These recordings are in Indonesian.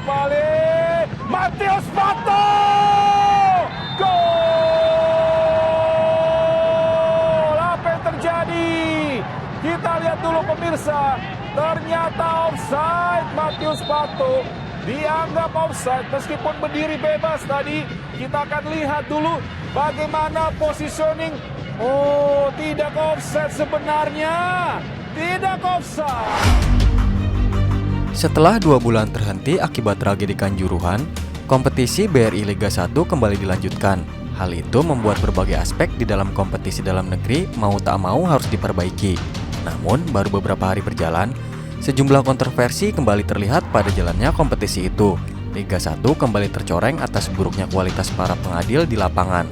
paling Matius Pato. Gol! Apa yang terjadi? Kita lihat dulu pemirsa. Ternyata offside. Matius Pato dianggap offside meskipun berdiri bebas tadi. Kita akan lihat dulu bagaimana positioning. Oh, tidak offside sebenarnya. Tidak offside. Setelah 2 bulan terhenti akibat tragedi Kanjuruhan, kompetisi BRI Liga 1 kembali dilanjutkan. Hal itu membuat berbagai aspek di dalam kompetisi dalam negeri mau tak mau harus diperbaiki. Namun, baru beberapa hari berjalan, sejumlah kontroversi kembali terlihat pada jalannya kompetisi itu. Liga 1 kembali tercoreng atas buruknya kualitas para pengadil di lapangan.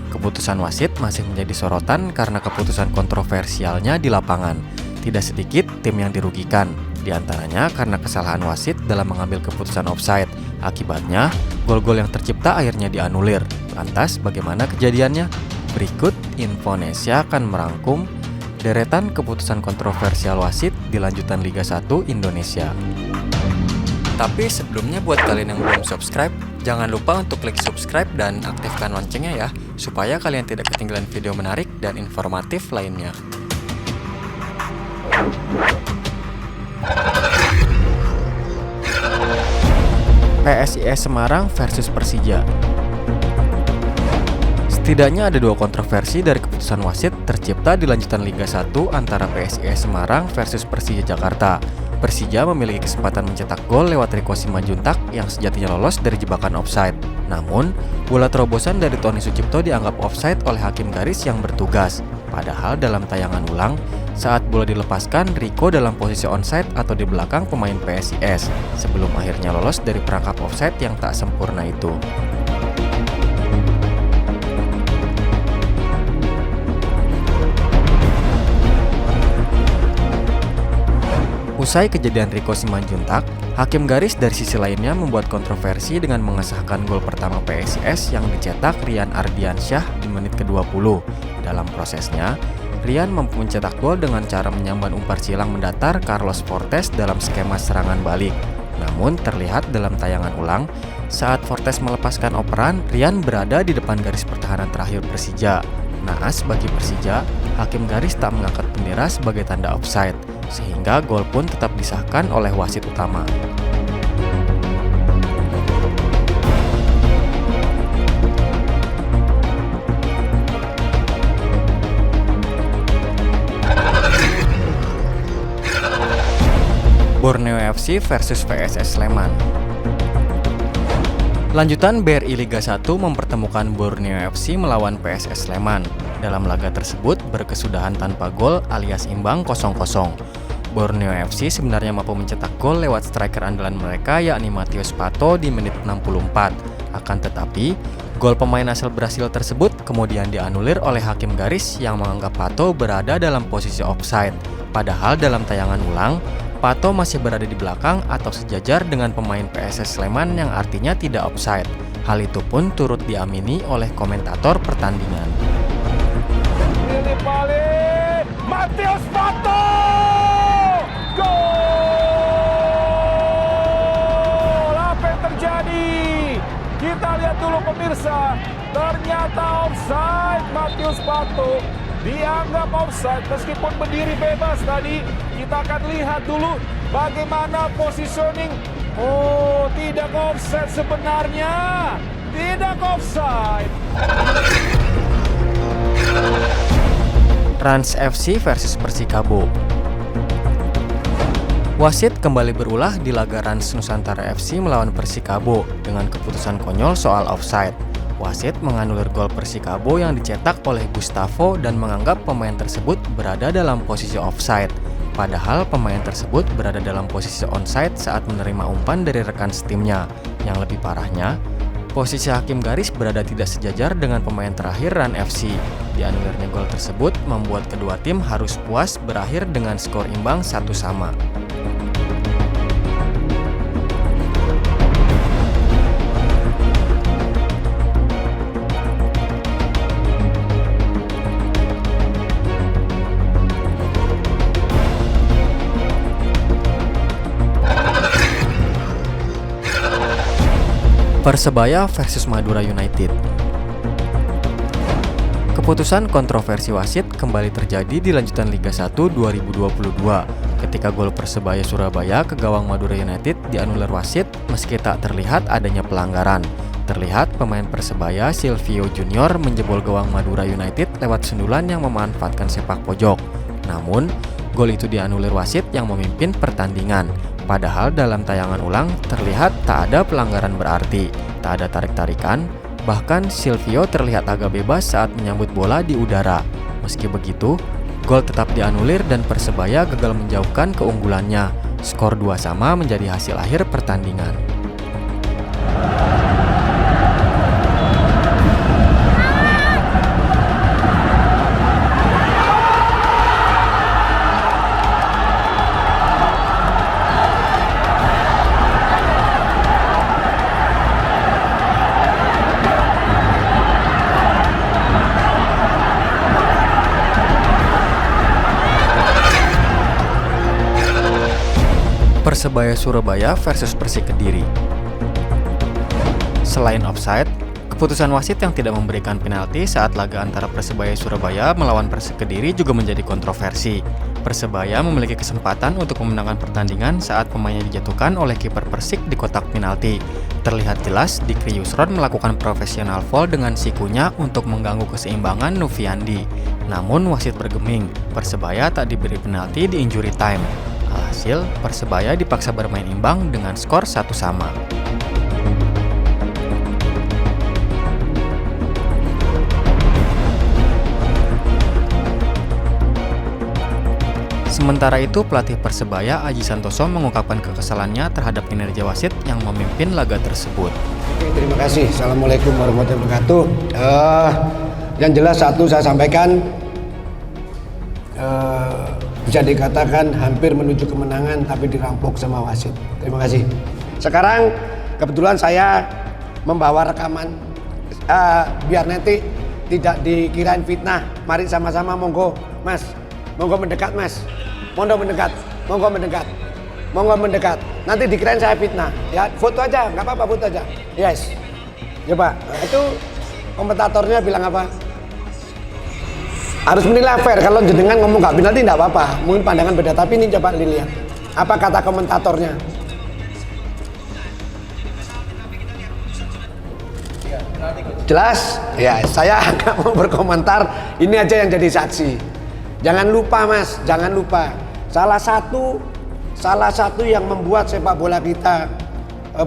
Keputusan wasit masih menjadi sorotan karena keputusan kontroversialnya di lapangan. Tidak sedikit tim yang dirugikan, di antaranya karena kesalahan wasit dalam mengambil keputusan offside. Akibatnya, gol-gol yang tercipta akhirnya dianulir. Lantas, bagaimana kejadiannya? Berikut Infonesia akan merangkum deretan keputusan kontroversial wasit di lanjutan Liga 1 Indonesia. Tapi sebelumnya buat kalian yang belum subscribe, jangan lupa untuk klik subscribe dan aktifkan loncengnya ya, supaya kalian tidak ketinggalan video menarik dan informatif lainnya. PSIS Semarang versus Persija. Setidaknya ada 2 kontroversi dari keputusan wasit tercipta di lanjutan Liga 1 antara PSIS Semarang versus Persija Jakarta. Persija memiliki kesempatan mencetak gol lewat Riko Simanjuntak yang sejatinya lolos dari jebakan offside. Namun, bola terobosan dari Tony Sucipto dianggap offside oleh hakim garis yang bertugas. Padahal dalam tayangan ulang, saat bola dilepaskan, Riko dalam posisi onside atau di belakang pemain PSIS sebelum akhirnya lolos dari perangkap offside yang tak sempurna itu. Usai kejadian Riko Simanjuntak, hakim garis dari sisi lainnya membuat kontroversi dengan mengesahkan gol pertama PSIS yang dicetak Rian Ardiansyah di menit ke-20. Dalam prosesnya, Rian mampu mencetak gol dengan cara menyamban umpan silang mendatar Carlos Fortes dalam skema serangan balik. Namun terlihat dalam tayangan ulang, saat Fortes melepaskan operan, Rian berada di depan garis pertahanan terakhir Persija. Naas bagi Persija, hakim garis tak mengangkat bendera sebagai tanda offside, sehingga gol pun tetap disahkan oleh wasit utama. Borneo FC versus VSS Sleman. Lanjutan BRI Liga 1 mempertemukan Borneo FC melawan PSS Sleman. Dalam laga tersebut berkesudahan tanpa gol alias imbang 0-0. Borneo FC sebenarnya mampu mencetak gol lewat striker andalan mereka yakni Matius Pato di menit 64. Akan tetapi, gol pemain asal Brasil tersebut kemudian dianulir oleh hakim garis yang menganggap Pato berada dalam posisi offside. Padahal dalam tayangan ulang, Pato masih berada di belakang atau sejajar dengan pemain PSS Sleman yang artinya tidak offside. Hal itu pun turut diamini oleh komentator pertandingan. Ini paling Matius Pato. Gol! Apa yang terjadi? Kita lihat dulu pemirsa. Ternyata offside. Matius Pato dianggap offside meskipun berdiri bebas tadi. Kita akan lihat dulu bagaimana positioning. Oh, tidak offside sebenarnya. Tidak offside. Rans FC versus Persikabo. Wasit kembali berulah di laga Rans Nusantara FC melawan Persikabo dengan keputusan konyol soal offside. Wasit menganulir gol Persikabo yang dicetak oleh Gustavo dan menganggap pemain tersebut berada dalam posisi offside. Padahal pemain tersebut berada dalam posisi onside saat menerima umpan dari rekan setimnya. Yang lebih parahnya, posisi hakim garis berada tidak sejajar dengan pemain terakhir Ran FC. Dianulirnya gol tersebut membuat kedua tim harus puas berakhir dengan skor imbang 1-1. Persebaya versus Madura United. Keputusan kontroversi wasit kembali terjadi di lanjutan Liga 1 2022 ketika gol Persebaya Surabaya ke gawang Madura United dianulir wasit meski tak terlihat adanya pelanggaran. Terlihat pemain Persebaya Silvio Junior menjebol gawang Madura United lewat sundulan yang memanfaatkan sepak pojok. Namun, gol itu dianulir wasit yang memimpin pertandingan. Padahal dalam tayangan ulang terlihat tak ada pelanggaran berarti, tak ada tarik-tarikan, bahkan Silvio terlihat agak bebas saat menyambut bola di udara. Meski begitu, gol tetap dianulir dan Persebaya gagal menjauhkan keunggulannya. Skor 2-2 menjadi hasil akhir pertandingan. Persebaya Surabaya versus Persik Kediri. Selain offside, keputusan wasit yang tidak memberikan penalti saat laga antara Persebaya Surabaya melawan Persik Kediri juga menjadi kontroversi. Persebaya memiliki kesempatan untuk memenangkan pertandingan saat pemainnya dijatuhkan oleh kiper Persik di kotak penalti. Terlihat jelas Dikri Yusron melakukan profesional foul dengan sikunya untuk mengganggu keseimbangan Noviandi. Namun wasit bergeming, Persebaya tak diberi penalti di injury time. Alhasil, Persebaya dipaksa bermain imbang dengan skor 1-1. Sementara itu, pelatih Persebaya Aji Santoso mengungkapkan kekesalannya terhadap kinerja wasit yang memimpin laga tersebut. Oke, terima kasih. Assalamualaikum warahmatullahi wabarakatuh. Yang jelas satu saya sampaikan, bisa dikatakan hampir menuju kemenangan tapi dirampok sama wasit. Terima kasih. Sekarang kebetulan saya membawa rekaman biar nanti tidak dikirain fitnah. Mari sama-sama monggo Mas. Monggo mendekat Mas. Monggo mendekat. Monggo mendekat. Monggo mendekat. Nanti dikirain saya fitnah. Ya, foto aja, nggak apa-apa, foto aja. Yes. Coba. Nah, itu komentatornya bilang apa? Harus menilai fair. Kalau jenengan ngomong gak penalti tidak apa-apa, mungkin pandangan beda. Tapi ini coba dilihat apa kata komentatornya. Jelas? Ya, saya nggak mau berkomentar. Ini aja yang jadi saksi. Jangan lupa Mas, jangan lupa. Salah satu yang membuat sepak bola kita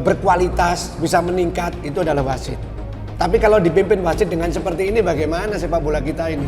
berkualitas, bisa meningkat, itu adalah wasit. Tapi kalau dipimpin wasit dengan seperti ini, bagaimana sepak bola kita ini?